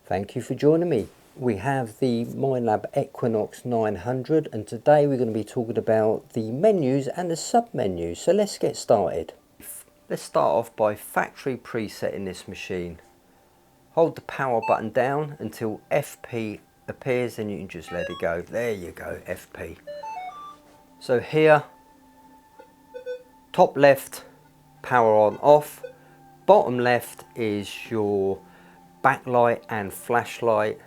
Thank you for joining me. We have the Minelab Equinox 900 and today we're going to be talking about the menus and the sub-menus. So let's get started. Let's start off by factory presetting this machine. Hold the power button down until FP appears and you can just let it go. There you go, FP. So here, top left, power on off. Bottom left is your backlight and flashlight.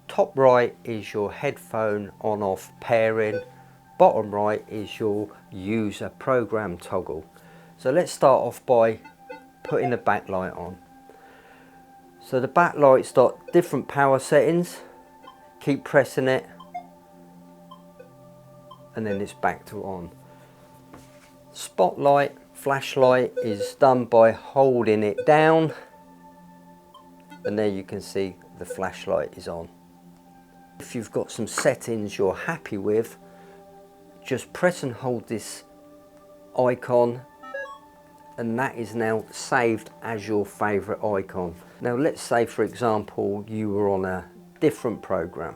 Top right is your headphone on off pairing. Bottom right is your user program toggle. So let's start off by putting the backlight on. So the backlight's got different power settings. Keep pressing it and then it's back to on. Spotlight, flashlight is done by holding it down and there you can see the flashlight is on. If you've got some settings you're happy with, just press and hold this icon and that is now saved as your favourite icon. Now let's say for example you were on a different program.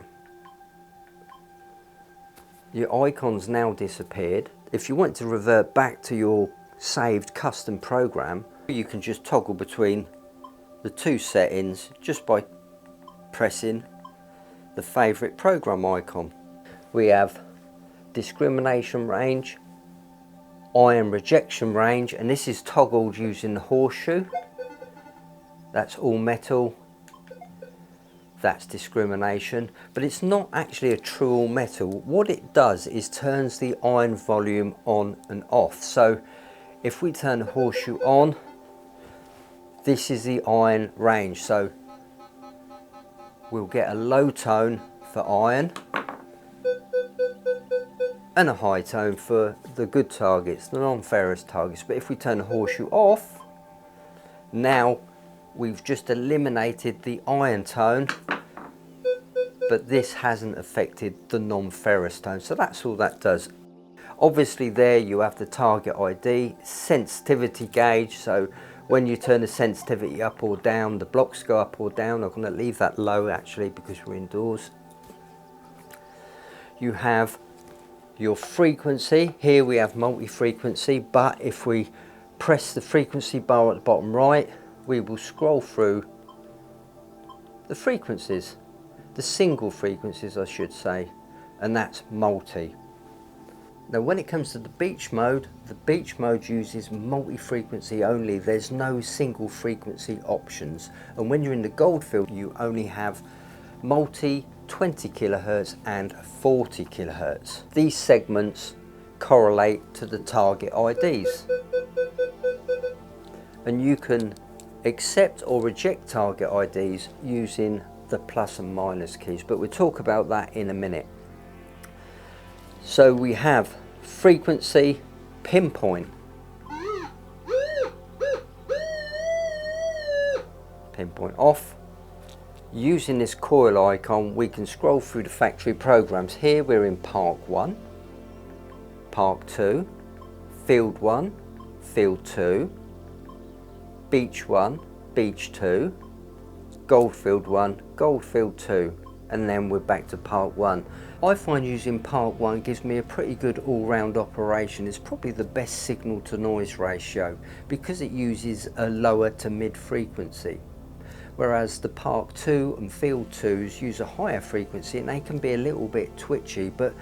Your icon's now disappeared. If you want to revert back to your saved custom program, you can just toggle between the two settings just by pressing the favourite program icon. We have discrimination range, iron rejection range, and this is toggled using the horseshoe. That's all metal, that's discrimination, but it's not actually a true all metal. What it does is turns the iron volume on and off. So if we turn the horseshoe on, this is the iron range. So we'll get a low tone for iron and a high tone for the good targets, the non-ferrous targets. But if we turn the horseshoe off, now we've just eliminated the iron tone, but this hasn't affected the non-ferrous tone. So that's all that does. Obviously there you have the target ID, sensitivity gauge. So when you turn the sensitivity up or down, the blocks go up or down. I'm going to leave that low actually because we're indoors. You have your frequency. Here we have multi-frequency, but if we press the frequency bar at the bottom right, we will scroll through the frequencies, the single frequencies I should say, and that's multi. Now when it comes to the beach mode uses multi-frequency only. There's no single frequency options, and when you're in the gold field you only have multi 20 kilohertz and 40 kilohertz. These segments correlate to the target IDs and you can accept or reject target IDs using the plus and minus keys, but we'll talk about that in a minute. So we have frequency, pinpoint, pinpoint off. Using this coil icon we can scroll through the factory programs. Here we're in Park 1, Park 2, Field 1, Field 2, Beach 1, Beach 2, Goldfield 1, Goldfield 2, and then we're back to Park 1. I find using Park 1 gives me a pretty good all-round operation. It's probably the best signal to noise ratio because it uses a lower to mid frequency. Whereas the Park 2 and Field 2s use a higher frequency and they can be a little bit twitchy, but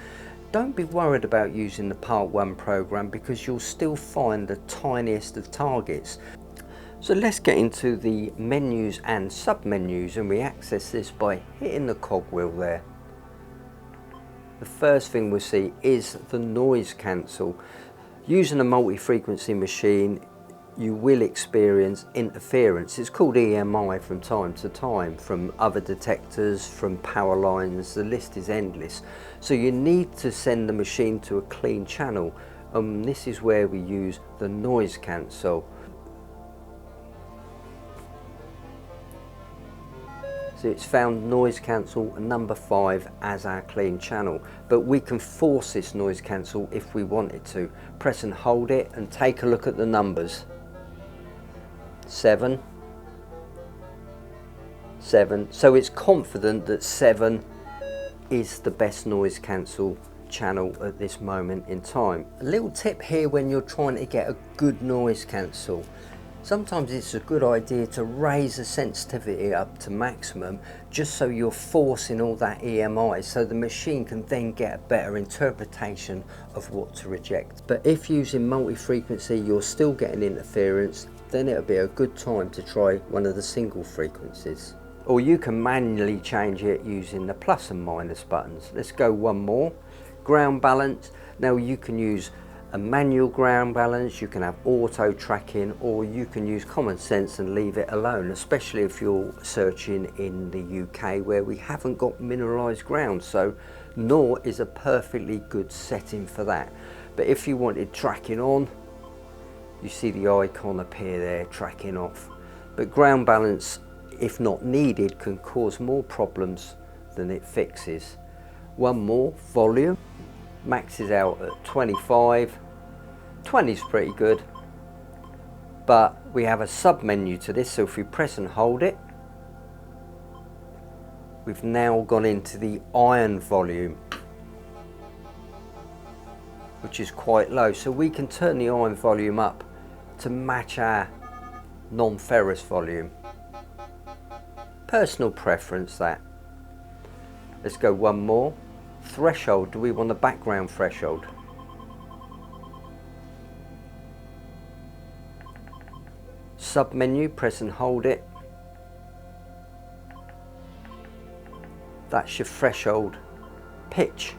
don't be worried about using the Park 1 program because you'll still find the tiniest of targets. So let's get into the menus and sub-menus, and we access this by hitting the cogwheel there. The first thing we'll see is the noise cancel. Using a multi-frequency machine you will experience interference. It's called EMI from time to time, from other detectors, from power lines, the list is endless. So you need to send the machine to a clean channel, and this is where we use the noise cancel. So it's found noise cancel number 5 as our clean channel, but we can force this noise cancel if we wanted to. Press and hold it and take a look at the numbers. 7, 7. So it's confident that 7 is the best noise cancel channel at this moment in time. A little tip here when you're trying to get a good noise cancel. Sometimes it's a good idea to raise the sensitivity up to maximum, just so you're forcing all that EMI, so the machine can then get a better interpretation of what to reject. But if using multi-frequency you're still getting interference, then it'll be a good time to try one of the single frequencies. Or you can manually change it using the plus and minus buttons. Let's go one more. Ground balance. Now you can use a manual ground balance, you can have auto tracking, or you can use common sense and leave it alone, especially if you're searching in the UK where we haven't got mineralized ground. So naught is a perfectly good setting for that. But if you wanted tracking on, you see the icon appear there, tracking off. But ground balance, if not needed, can cause more problems than it fixes. One more, volume. Maxes out at 25. 20 is pretty good, but we have a sub menu to this, so if we press and hold it, we've now gone into the iron volume, which is quite low, so we can turn the iron volume up to match our non-ferrous volume. Personal preference, that. Let's go one more. Threshold. Do we want a background threshold? Sub menu, press and hold it. That's your threshold pitch.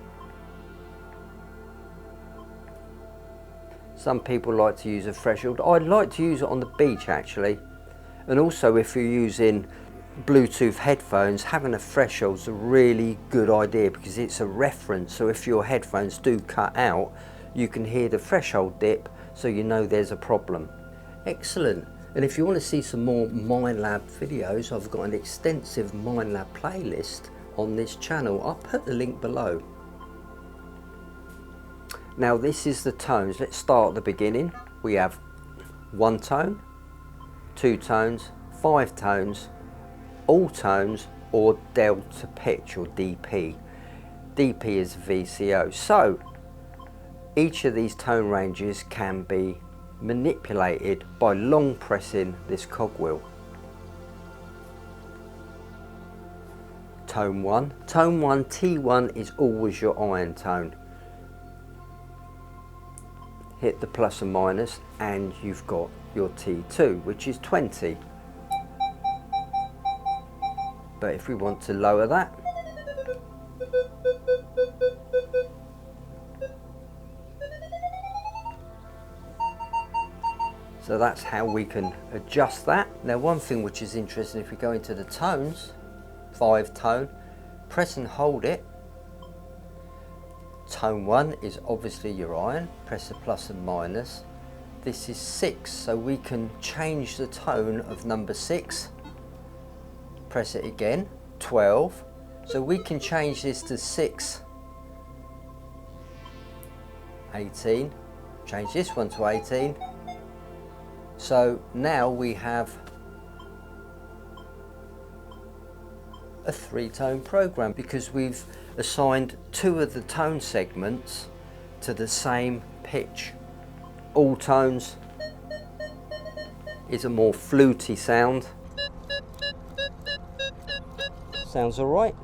Some people like to use a threshold. I'd like to use it on the beach actually. And also if you're using Bluetooth headphones, having a threshold is a really good idea because it's a reference, so if your headphones do cut out you can hear the threshold dip, so you know there's a problem. Excellent. And if you want to see some more Minelab videos, I've got an extensive Minelab playlist on this channel. I'll put the link below. Now this is the tones. Let's start at the beginning. We have 1 tone, 2 tones, 5 tones, all tones, or delta pitch, or DP. DP is VCO. So each of these tone ranges can be manipulated by long pressing this cogwheel. Tone 1. Tone 1, T1 is always your iron tone. Hit the plus and minus and you've got your T2, which is 20. But if we want to lower that, so that's how we can adjust that. Now one thing which is interesting, if we go into the tones, 5 tone, press and hold it. Tone 1 is obviously your iron, press the plus and minus. This is 6, so we can change the tone of number 6. Press it again, 12. So we can change this to 6, 18, change this one to 18. So now we have a 3-tone program because we've assigned 2 of the tone segments to the same pitch. All tones is a more fluty sound. Sounds alright.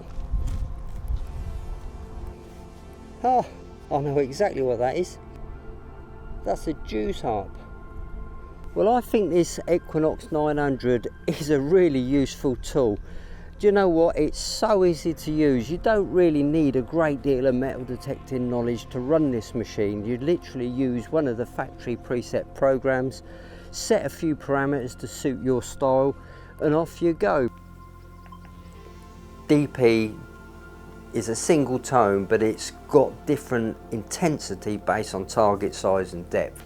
Ah, I know exactly what that is. That's a juice harp. Well, I think this Equinox 900 is a really useful tool. Do you know what? It's so easy to use. You don't really need a great deal of metal detecting knowledge to run this machine. You literally use one of the factory preset programs, set a few parameters to suit your style, and off you go. DP is a single tone, but it's got different intensity based on target size and depth.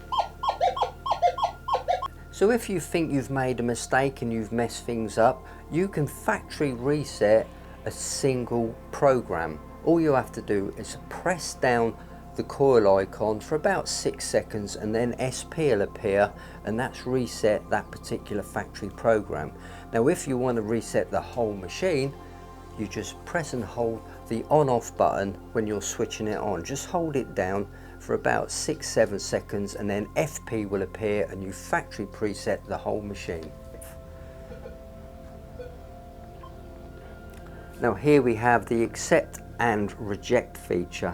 So if you think you've made a mistake and you've messed things up, you can factory reset a single program. All you have to do is press down the coil icon for about 6 seconds, and then SP will appear, and that's reset that particular factory program. Now if you want to reset the whole machine, you just press and hold the on-off button when you're switching it on. Just hold it down for about 6-7 seconds, and then FP will appear and you factory preset the whole machine. Now here we have the accept and reject feature.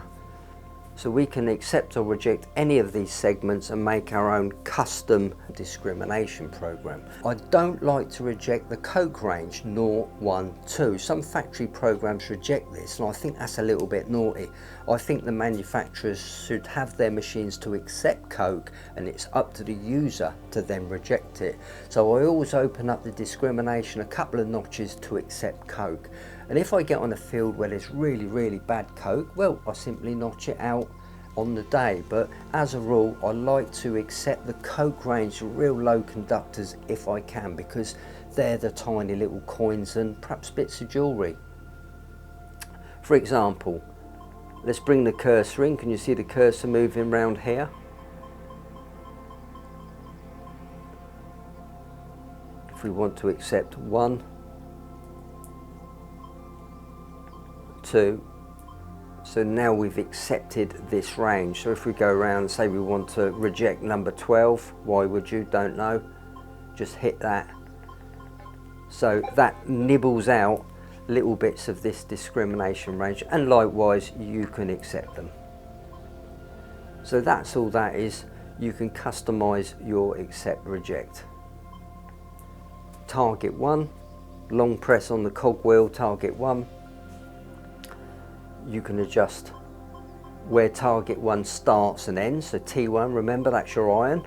So we can accept or reject any of these segments and make our own custom discrimination program. I don't like to reject the coke range 0, 1, 2. Some factory programs reject this, and I think that's a little bit naughty. I think the manufacturers should have their machines to accept coke, and it's up to the user to then reject it. So I always open up the discrimination a couple of notches to accept coke. And if I get on a field where there's really bad coke, well, I simply notch it out on the day. But as a rule, I like to accept the coke range, real low conductors if I can, because they're the tiny little coins and perhaps bits of jewellery. For example, let's bring the cursor in. Can you see the cursor moving around here? If we want to accept 1, 2, so now we've accepted this range. So if we go around and say we want to reject number 12, why would you? Don't know. Just hit that. So that nibbles out little bits of this discrimination range, and likewise you can accept them. So that's all that is. You can customize your accept reject. Target 1, long press on the cogwheel, target 1. You can adjust where target 1 starts and ends, so T1, remember that's your iron.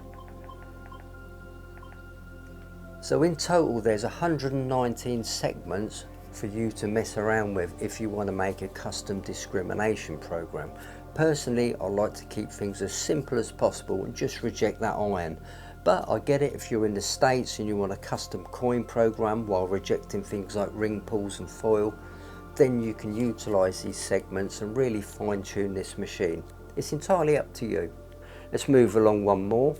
So in total there's 119 segments for you to mess around with if you want to make a custom discrimination program. Personally, I like to keep things as simple as possible and just reject that iron. But I get it if you're in the States and you want a custom coin program while rejecting things like ring pulls and foil, then you can utilize these segments and really fine tune this machine. It's entirely up to you. Let's move along one more.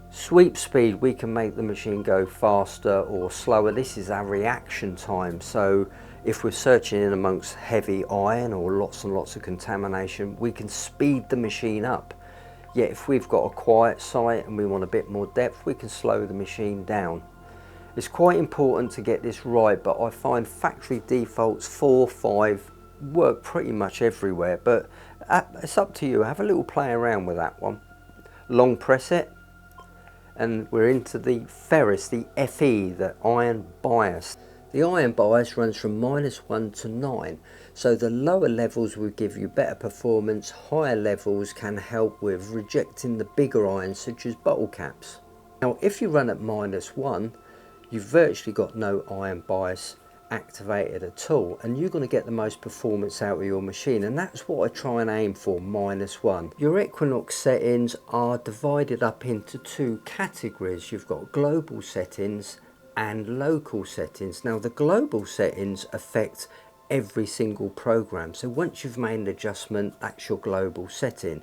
Sweep speed, we can make the machine go faster or slower. This is our reaction time. So if we're searching in amongst heavy iron or lots and lots of contamination, we can speed the machine up. Yet if we've got a quiet site and we want a bit more depth, we can slow the machine down. It's quite important to get this right, but I find factory defaults 4, 5 work pretty much everywhere, but it's up to you. Have a little play around with that one. Long press it, and we're into the ferrous, the FE, the iron bias. The iron bias runs from -1 to 9, so the lower levels will give you better performance, higher levels can help with rejecting the bigger irons such as bottle caps. Now if you run at -1, you've virtually got no iron bias activated at all, and you're going to get the most performance out of your machine, and that's what I try and aim for, -1. Your Equinox settings are divided up into 2 categories. You've got global settings and local settings. Now the global settings affect every single program, so once you've made an adjustment, that's your global setting,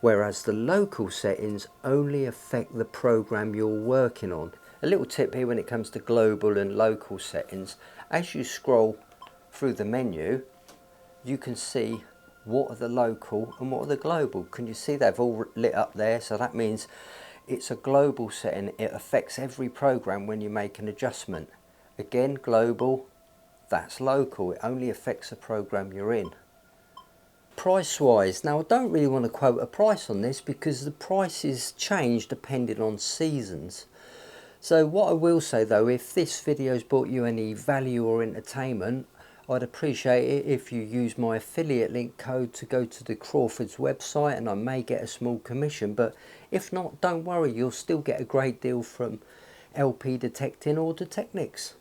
whereas the local settings only affect the program you're working on. A little tip here when it comes to global and local settings: as you scroll through the menu, you can see what are the local and what are the global. Can you see they've all lit up there? So that means it's a global setting. It affects every program when you make an adjustment. Again, global, that's local. It only affects the program you're in. Price wise, now I don't really want to quote a price on this because the prices change depending on seasons. So what I will say though, if this video's brought you any value or entertainment, I'd appreciate it if you use my affiliate link code to go to the Crawford's website, and I may get a small commission, but if not, don't worry, you'll still get a great deal from LP Detecting or Detectnics.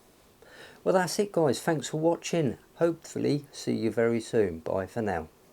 Well, that's it guys, thanks for watching. Hopefully see you very soon. Bye for now.